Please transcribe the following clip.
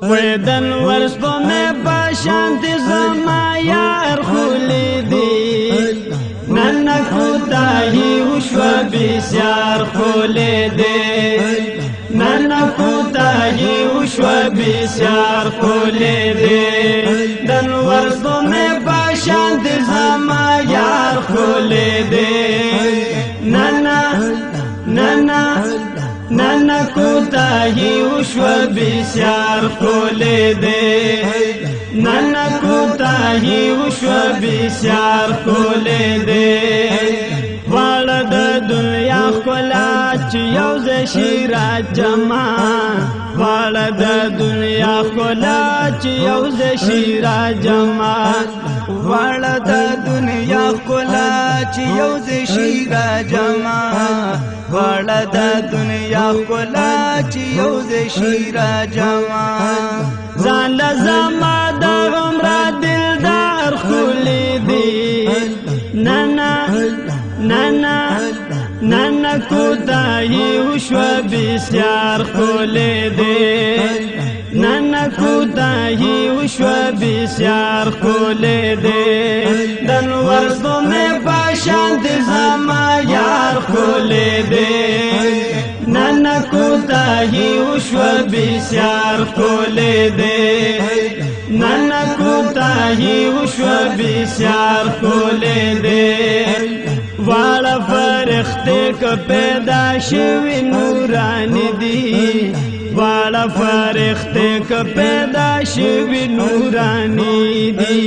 ویدن ورس پا میں پاشانتی زما یار خولی دی نانا کوتاهی وشوا بسیار خولی دی نانا کوتاهی وشوا بسیار خولی دی دن ورس پا میں پاشانتی زما یار خولی دی نانا کوتاهی وشوا بسیار خولی دی نانا کوتاهی وشوا بسیار خولی دی واړه د دنیا ښکلا چې یو ځای شي راجمع واړه د دنیا ښکلا چې یو ځای شي راجمع واړه د دنیا ښکلا چې یو ځای شي راجمع واړه د دنیا ښکلا چې یو ځای شي راجمع ځان له زما د عمره دلدار خولی دی نانا کوتاهی وشوا بسیار خولی دی نانا کوتاهی وشوا بسیار خولی دی دن ورس پا میں پاشانتی زما یار خولی دی نانا کوتاهی وشوا بسیار خولی دی نانا کوتاهی وشوا بسیار خولی دی واړه فرښتې که پیدا شوي نوراني دي واړه فرښتې که پیدا شوي نوراني دي